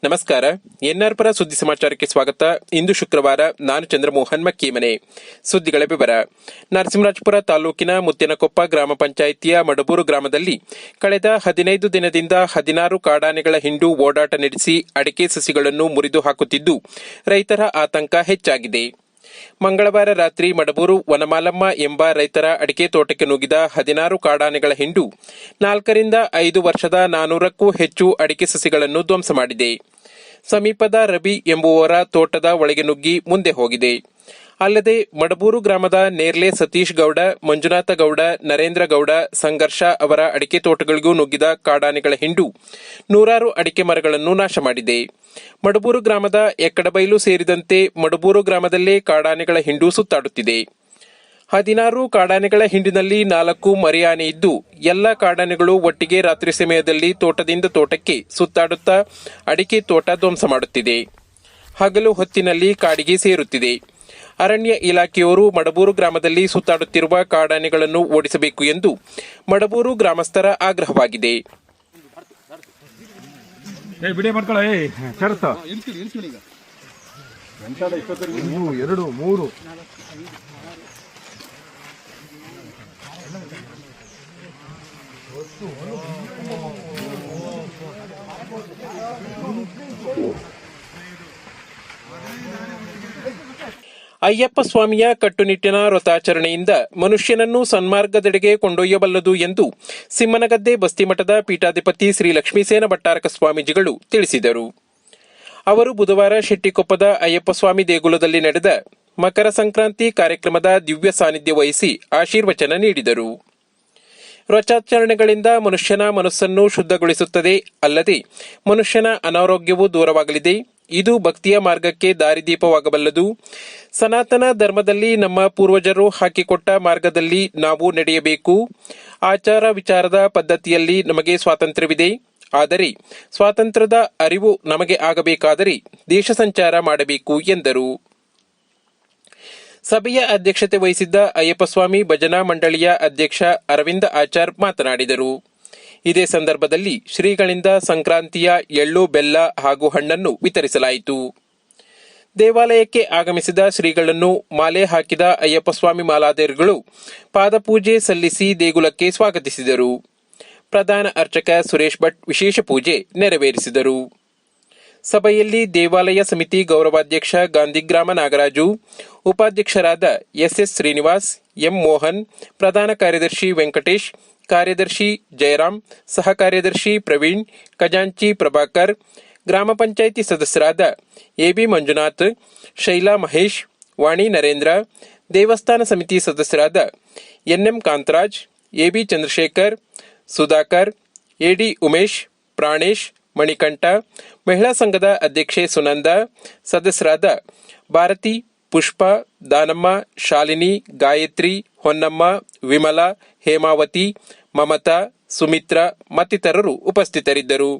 ನಮಸ್ಕಾರ. ಎನ್ಆರ್ ಪರ ಸುದ್ದಿ ಸಮಾಚಾರಕ್ಕೆ ಸ್ವಾಗತ. ಇಂದು ಶುಕ್ರವಾರ. ನಾನು ಚಂದ್ರಮೋಹನ್ ಮಕ್ಕೀಮನೆ. ಸುದ್ದಿಗಳ ವಿವರ. ನರಸಿಂಹರಾಜಪುರ ತಾಲೂಕಿನ ಮುತ್ತಿನಕೊಪ್ಪ ಗ್ರಾಮ ಪಂಚಾಯಿತಿಯ ಮಡಬೂರು ಗ್ರಾಮದಲ್ಲಿ ಕಳೆದ 15 ದಿನದಿಂದ 16 ಕಾಡಾನೆಗಳ ಹಿಂಡು ಓಡಾಟ ನಡೆಸಿ ಅಡಿಕೆ ಸಸಿಗಳನ್ನು ಮುರಿದು ಹಾಕುತ್ತಿದ್ದು ರೈತರ ಆತಂಕ ಹೆಚ್ಚಾಗಿದೆ. ಮಂಗಳವಾರ ರಾತ್ರಿ ಮಡಬೂರು ವನಮಾಲಮ್ಮ ಎಂಬ ರೈತರ ಅಡಿಕೆ ತೋಟಕ್ಕೆ ನುಗ್ಗಿದ 16 ಕಾಡಾನೆಗಳ ಹಿಂಡು 4 ರಿಂದ 5 ವರ್ಷದ 400ಕ್ಕೂ ಹೆಚ್ಚು ಅಡಿಕೆ ಸಸಿಗಳನ್ನು ಧ್ವಂಸ ಮಾಡಿದೆ. ಸಮೀಪದ ರವಿ ಎಂಬುವವರ ತೋಟದ ಒಳಗೆ ನುಗ್ಗಿ ಮುಂದೆ ಹೋಗಿದೆ. ಅಲ್ಲದೆ ಮಡಬೂರು ಗ್ರಾಮದ ನೇರ್ಲೆ ಸತೀಶ್ ಗೌಡ, ಮಂಜುನಾಥ ಗೌಡ, ನರೇಂದ್ರ ಗೌಡ, ಸಂಘರ್ಷ ಅವರ ಅಡಿಕೆ ತೋಟಗಳಿಗೂ ನುಗ್ಗಿದ ಕಾಡಾನೆಗಳ ಹಿಂಡು ನೂರಾರು ಅಡಿಕೆ ಮರಗಳನ್ನು ನಾಶ ಮಾಡಿದೆ. ಮಡಬೂರು ಗ್ರಾಮದ ಎಕ್ಕಡಬೈಲು ಸೇರಿದಂತೆ ಮಡಬೂರು ಗ್ರಾಮದಲ್ಲೇ ಕಾಡಾನೆಗಳ ಹಿಂಡು ಸುತ್ತಾಡುತ್ತಿದೆ. 16 ಕಾಡಾನೆಗಳ ಹಿಂಡಿನಲ್ಲಿ 4 ಮರಿಯಾನೆ ಇದ್ದು, ಎಲ್ಲ ಕಾಡಾನೆಗಳು ಒಟ್ಟಿಗೆ ರಾತ್ರಿ ಸಮಯದಲ್ಲಿ ತೋಟದಿಂದ ತೋಟಕ್ಕೆ ಸುತ್ತಾಡುತ್ತಾ ಅಡಿಕೆ ತೋಟ ಧ್ವಂಸ ಮಾಡುತ್ತಿದೆ. ಹಗಲು ಹೊತ್ತಿನಲ್ಲಿ ಕಾಡಿಗೆ ಸೇರುತ್ತಿದೆ. ಅರಣ್ಯ ಇಲಾಖೆಯವರು ಮಡಬೂರು ಗ್ರಾಮದಲ್ಲಿ ಸುತ್ತಾಡುತ್ತಿರುವ ಕಾಡಾನೆಗಳನ್ನು ಓಡಿಸಬೇಕು ಎಂದು ಮಡಬೂರು ಗ್ರಾಮಸ್ಥರ ಆಗ್ರಹವಾಗಿದೆ. ಅಯ್ಯಪ್ಪ ಸ್ವಾಮಿಯ ಕಟ್ಟುನಿಟ್ಟಿನ ವ್ರತಾಚರಣೆಯಿಂದ ಮನುಷ್ಯನನ್ನು ಸನ್ಮಾರ್ಗದೆಡೆಗೆ ಕೊಂಡೊಯ್ಯಬಲ್ಲದು ಎಂದು ಸಿಮ್ಮನಗದ್ದೆ ಬಸ್ತಿಮಠದ ಪೀಠಾಧಿಪತಿ ಶ್ರೀ ಲಕ್ಷ್ಮೀಸೇನ ಭಟ್ಟಾರಕ ಸ್ವಾಮೀಜಿಗಳು ತಿಳಿಸಿದರು. ಅವರು ಬುಧವಾರ ಶೆಟ್ಟಿಕೊಪ್ಪದ ಅಯ್ಯಪ್ಪ ಸ್ವಾಮಿ ದೇಗುಲದಲ್ಲಿ ನಡೆದ ಮಕರ ಸಂಕ್ರಾಂತಿ ಕಾರ್ಯಕ್ರಮದ ದಿವ್ಯ ಸಾನ್ನಿಧ್ಯ ವಹಿಸಿ ಆಶೀರ್ವಚನ ನೀಡಿದರು. ವ್ರತಾಚರಣೆಗಳಿಂದ ಮನುಷ್ಯನ ಮನಸ್ಸನ್ನು ಶುದ್ಧಗೊಳಿಸುತ್ತದೆ, ಅಲ್ಲದೆ ಮನುಷ್ಯನ ಅನಾರೋಗ್ಯವೂ ದೂರವಾಗಲಿದೆ. ಇದು ಭಕ್ತಿಯ ಮಾರ್ಗಕ್ಕೆ ದಾರಿದೀಪವಾಗಬಲ್ಲದು. ಸನಾತನ ಧರ್ಮದಲ್ಲಿ ನಮ್ಮ ಪೂರ್ವಜರು ಹಾಕಿಕೊಟ್ಟ ಮಾರ್ಗದಲ್ಲಿ ನಾವು ನಡೆಯಬೇಕು. ಆಚಾರ ವಿಚಾರದ ಪದ್ಧತಿಯಲ್ಲಿ ನಮಗೆ ಸ್ವಾತಂತ್ರ್ಯವಿದೆ. ಆದರೆ ಸ್ವಾತಂತ್ರ್ಯದ ಅರಿವು ನಮಗೆ ಆಗಬೇಕಾದರೆ ದೇಶ ಸಂಚಾರ ಮಾಡಬೇಕು ಎಂದರು. ಸಭೆಯ ಅಧ್ಯಕ್ಷತೆ ವಹಿಸಿದ್ದ ಅಯ್ಯಪ್ಪ ಸ್ವಾಮಿ ಭಜನಾ ಮಂಡಳಿಯ ಅಧ್ಯಕ್ಷ ಅರವಿಂದ ಆಚಾರ್ ಮಾತನಾಡಿದರು. ಇದೇ ಸಂದರ್ಭದಲ್ಲಿ ಶ್ರೀಗಳಿಂದ ಸಂಕ್ರಾಂತಿಯ ಎಳ್ಳು, ಬೆಲ್ಲ ಹಾಗೂ ಹಣ್ಣನ್ನು ವಿತರಿಸಲಾಯಿತು. ದೇವಾಲಯಕ್ಕೆ ಆಗಮಿಸಿದ ಶ್ರೀಗಳನ್ನು ಮಾಲೆ ಹಾಕಿದ ಅಯ್ಯಪ್ಪ ಸ್ವಾಮಿ ಮಾಲಾಧಾರಿಗಳು ಪಾದಪೂಜೆ ಸಲ್ಲಿಸಿ ದೇಗುಲಕ್ಕೆ ಸ್ವಾಗತಿಸಿದರು. ಪ್ರಧಾನ ಅರ್ಚಕ ಸುರೇಶ್ ಭಟ್ ವಿಶೇಷ ಪೂಜೆ ನೆರವೇರಿಸಿದರು. ಸಭೆಯಲ್ಲಿ ದೇವಾಲಯ ಸಮಿತಿ ಗೌರವಾಧ್ಯಕ್ಷ ಗಾಂಧಿಗ್ರಾಮ ನಾಗರಾಜು, ಉಪಾಧ್ಯಕ್ಷರಾದ ಎಸ್ಎಸ್ ಶ್ರೀನಿವಾಸ್, ಎಂ ಮೋಹನ್, ಪ್ರಧಾನ ಕಾರ್ಯದರ್ಶಿ ವೆಂಕಟೇಶ್, ಕಾರ್ಯದರ್ಶಿ ಜಯರಾಮ್, ಸಹ ಕಾರ್ಯದರ್ಶಿ ಪ್ರವೀಣ್, ಖಜಾಂಚಿ ಪ್ರಭಾಕರ್, ಗ್ರಾಮ ಪಂಚಾಯಿತಿ ಸದಸ್ಯರಾದ ಎಬಿ ಮಂಜುನಾಥ್, ಶೈಲಾ ಮಹೇಶ್, ವಾಣಿ ನರೇಂದ್ರ, ದೇವಸ್ಥಾನ ಸಮಿತಿ ಸದಸ್ಯರಾದ ಎನ್ಎಂ ಕಾಂತರಾಜ್, ಎಬಿ ಚಂದ್ರಶೇಖರ್, ಸುಧಾಕರ್, ಎಡಿ ಉಮೇಶ್, ಪ್ರಾಣೇಶ್, ಮಣಿಕಂಠ, ಮಹಿಳಾ ಸಂಘದ ಅಧ್ಯಕ್ಷೆ ಸುನಂದ, ಸದಸ್ಯರಾದ ಭಾರತಿ, ಪುಷ್ಪ, ದಾನಮ್ಮ, ಶಾಲಿನಿ, ಗಾಯತ್ರಿ, ಹೊನ್ನಮ್ಮ, ವಿಮಲಾ, ಹೇಮಾವತಿ, ಮಮತಾ, ಸುಮಿತ್ರಾ ಮತ್ತಿತರರು ಉಪಸ್ಥಿತರಿದ್ದರು.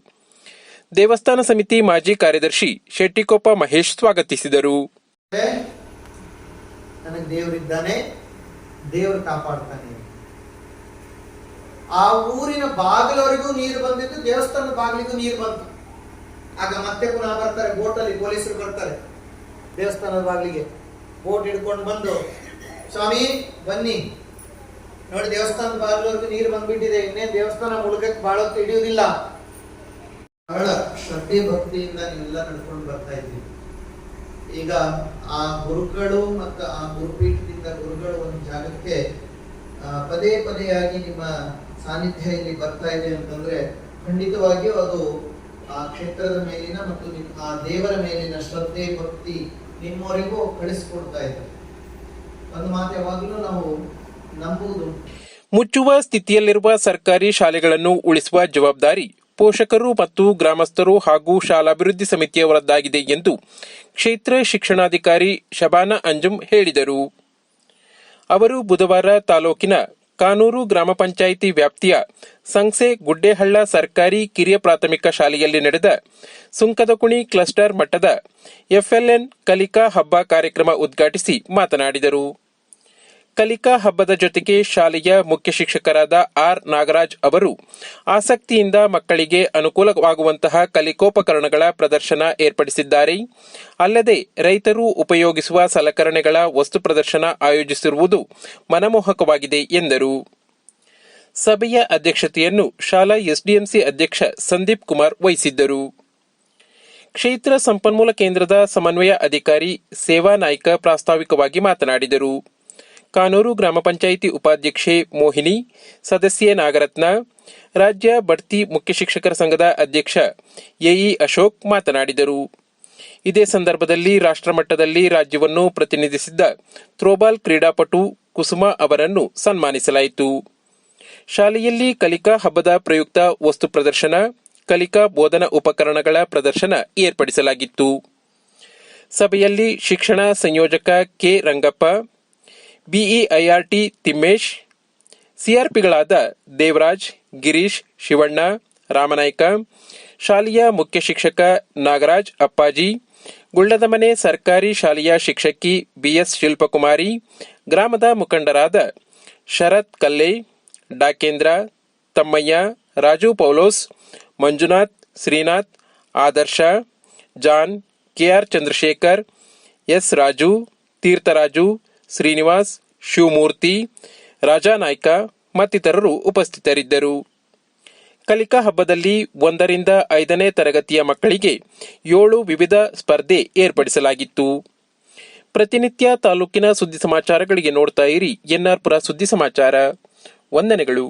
ದೇವಸ್ಥಾನ ಸಮಿತಿ ಮಾಜಿ ಕಾರ್ಯದರ್ಶಿ ಶೆಟ್ಟಿಕೊಪ್ಪ ಮಹೇಶ್ ಸ್ವಾಗತಿಸಿದರು. ನನಗೆ ದೇವರಿದ್ದಾನೆ, ದೇವರು ಕಾಪಾಡ್ತಾನೆ. ಆ ಊರಿನ ಬಾಗಿಲವರೆಗೂ ನೀರು ಬಂದಿದ್ದು, ದೇವಸ್ಥಾನದ ಬಾಗಿಲಿಗೂ ನೀರು ಬಂತು. ಆಗ ಮತ್ತೆ ಪುನಃ ಬರ್ತಾರೆ, ಬೋಟಲ್ಲಿ ಪೊಲೀಸರು ಬರ್ತಾರೆ ದೇವಸ್ಥಾನದ ಬಾಗಿಲಿಗೆ. ಬೋಟ್ ಹಿಡ್ಕೊಂಡು ಬಂದು, ಸ್ವಾಮಿ ಬನ್ನಿ ನೋಡಿ, ದೇವಸ್ಥಾನದ ಬಾಗಿಲವರೆಗೂ ನೀರು ಬಂದ್ಬಿಟ್ಟಿದೆ, ಇನ್ನೇ ದೇವಸ್ಥಾನ ಮುಳುಗಕ್ಕೆ ಬಹಳ ಹೊತ್ತು ಹಿಡಿಯುವುದಿಲ್ಲ. ಬಹಳ ಶ್ರದ್ಧೆ ಭಕ್ತಿಯಿಂದ ನೀವೆಲ್ಲ ನಡ್ಕೊಂಡು ಬರ್ತಾ ಇದ್ದೀವಿ. ಈಗ ಆ ಗುರುಗಳು ಮತ್ತು ಆ ಗುರುಪೀಠದಿಂದ ಗುರುಗಳು ಒಂದು ಜಾಗಕ್ಕೆ ಪದೇ ಪದೇಯಾಗಿ ನಿಮ್ಮ ಸಾನ್ನಿಧ್ಯ ಇಲ್ಲಿ ಬರ್ತಾ ಇದೆ ಅಂತಂದ್ರೆ ಖಂಡಿತವಾಗಿಯೂ ಅದು ಆ ಕ್ಷೇತ್ರದ ಮೇಲಿನ ಮತ್ತು ಆ ದೇವರ ಮೇಲಿನ ಶ್ರದ್ಧೆ ಭಕ್ತಿ ನಿಮ್ಮವರೆಗೂ ಕಳಿಸ್ಕೊಡ್ತಾ ಇದೆ. ಒಂದು ಮಾತು ಯಾವಾಗಲೂ ನಾವು ನಂಬುವುದು, ಮುಚ್ಚುವ ಸ್ಥಿತಿಯಲ್ಲಿರುವ ಸರ್ಕಾರಿ ಶಾಲೆಗಳನ್ನು ಉಳಿಸುವ ಜವಾಬ್ದಾರಿ ಪೋಷಕರು ಮತ್ತು ಗ್ರಾಮಸ್ಥರು ಹಾಗೂ ಶಾಲಾಭಿವೃದ್ಧಿ ಸಮಿತಿಯವರದ್ದಾಗಿದೆ ಎಂದು ಕ್ಷೇತ್ರ ಶಿಕ್ಷಣಾಧಿಕಾರಿ ಶಬಾನಾ ಅಂಜುಮ್ ಹೇಳಿದರು. ಅವರು ಬುಧವಾರ ತಾಲೂಕಿನ ಕಾನೂರು ಗ್ರಾಮ ಪಂಚಾಯಿತಿ ವ್ಯಾಪ್ತಿಯ ಸಂಸೆ ಗುಡ್ಡೇಹಳ್ಳ ಸರ್ಕಾರಿ ಕಿರಿಯ ಪ್ರಾಥಮಿಕ ಶಾಲೆಯಲ್ಲಿ ನಡೆದ ಸುಂಕದಕುಣಿ ಕ್ಲಸ್ಟರ್ ಮಟ್ಟದ ಎಫ್ಎಲ್ಎನ್ ಕಲಿಕಾ ಹಬ್ಬ ಕಾರ್ಯಕ್ರಮ ಉದ್ಘಾಟಿಸಿ ಮಾತನಾಡಿದರು. ಕಲಿಕಾ ಹಬ್ಬದ ಜೊತೆಗೆ ಶಾಲೆಯ ಮುಖ್ಯ ಶಿಕ್ಷಕರಾದ ಆರ್ ನಾಗರಾಜ್ ಅವರು ಆಸಕ್ತಿಯಿಂದ ಮಕ್ಕಳಿಗೆ ಅನುಕೂಲವಾಗುವಂತಹ ಕಲಿಕೋಪಕರಣಗಳ ಪ್ರದರ್ಶನ ಏರ್ಪಡಿಸಿದ್ದಾರೆ. ಅಲ್ಲದೆ ರೈತರು ಉಪಯೋಗಿಸುವ ಸಲಕರಣೆಗಳ ವಸ್ತು ಪ್ರದರ್ಶನ ಆಯೋಜಿಸಿರುವುದು ಮನಮೋಹಕವಾಗಿದೆ ಎಂದರು. ಸಭೆಯ ಅಧ್ಯಕ್ಷತೆಯನ್ನು ಶಾಲಾ ಎಸ್ಡಿಎಂಸಿ ಅಧ್ಯಕ್ಷ ಸಂದೀಪ್ ಕುಮಾರ್ ವಹಿಸಿದ್ದರು. ಕ್ಷೇತ್ರ ಸಂಪನ್ಮೂಲ ಕೇಂದ್ರದ ಸಮನ್ವಯ ಅಧಿಕಾರಿ ಸೇವಾ ನಾಯ್ಕ ಪ್ರಾಸ್ತಾವಿಕವಾಗಿ ಮಾತನಾಡಿದರು. ಕಾನೂರು ಗ್ರಾಮ ಪಂಚಾಯಿತಿ ಉಪಾಧ್ಯಕ್ಷೆ ಮೋಹಿನಿ, ಸದಸ್ಯೆ ನಾಗರತ್ನ, ರಾಜ್ಯ ಬಡ್ತಿ ಮುಖ್ಯ ಶಿಕ್ಷಕರ ಸಂಘದ ಅಧ್ಯಕ್ಷ ಎಇ ಅಶೋಕ್ ಮಾತನಾಡಿದರು. ಇದೇ ಸಂದರ್ಭದಲ್ಲಿ ರಾಷ್ಟ್ರಮಟ್ಟದಲ್ಲಿ ರಾಜ್ಯವನ್ನು ಪ್ರತಿನಿಧಿಸಿದ್ದ ಥ್ರೋಬಾಲ್ ಕ್ರೀಡಾಪಟು ಕುಸುಮಾ ಅವರನ್ನು ಸನ್ಮಾನಿಸಲಾಯಿತು. ಶಾಲೆಯಲ್ಲಿ ಕಲಿಕಾ ಹಬ್ಬದ ಪ್ರಯುಕ್ತ ವಸ್ತು ಪ್ರದರ್ಶನ, ಕಲಿಕಾ ಬೋಧನಾ ಉಪಕರಣಗಳ ಪ್ರದರ್ಶನ ಏರ್ಪಡಿಸಲಾಗಿತ್ತು. ಸಭೆಯಲ್ಲಿ ಶಿಕ್ಷಣ ಸಂಯೋಜಕ ಕೆ ರಂಗಪ್ಪ, ಬಿಇಐಆರ್ಟಿ ತಿಮ್ಮೇಶ್, ಸಿಆರ್ಪಿಗಳಾದ ದೇವರಾಜ್, ಗಿರೀಶ್, ಶಿವಣ್ಣ, ರಾಮನಾಯ್ಕ, ಶಾಲೆಯ ಮುಖ್ಯ ಶಿಕ್ಷಕ ನಾಗರಾಜ್ ಅಪ್ಪಾಜಿ, ಗುಳ್ಳದಮನೆ ಸರ್ಕಾರಿ ಶಾಲೆಯ ಶಿಕ್ಷಕಿ ಬಿಎಸ್ ಶಿಲ್ಪಕುಮಾರಿ, ಗ್ರಾಮದ ಮುಖಂಡರಾದ ಶರತ್ ಕಲ್ಲೆ, ಡಾಕೇಂದ್ರ, ತಮ್ಮಯ್ಯ, ರಾಜು ಪೌಲೋಸ್, ಮಂಜುನಾಥ್, ಶ್ರೀನಾಥ್, ಆದರ್ಶ, ಜಾನ್, ಕೆಆರ್ ಚಂದ್ರಶೇಖರ್, ಎಸ್ ರಾಜು, ತೀರ್ಥರಾಜು, ಶ್ರೀನಿವಾಸ್, ಶಿವಮೂರ್ತಿ, ರಾಜಾನಾಯ್ಕ ಮತ್ತಿತರರು ಉಪಸ್ಥಿತರಿದ್ದರು. ಕಲಿಕಾ ಹಬ್ಬದಲ್ಲಿ 1ರಿಂದ 5ನೇ ತರಗತಿಯ ಮಕ್ಕಳಿಗೆ 7 ವಿವಿಧ ಸ್ಪರ್ಧೆ ಏರ್ಪಡಿಸಲಾಗಿತ್ತು. ಪ್ರತಿನಿತ್ಯ ತಾಲೂಕಿನ ಸುದ್ದಿ ಸಮಾಚಾರಗಳಿಗೆ ನೋಡ್ತಾ ಇರಿ ಎನ್ಆರ್ ಪುರ ಸುದ್ದಿ ಸಮಾಚಾರ. ವಂದನೆಗಳು.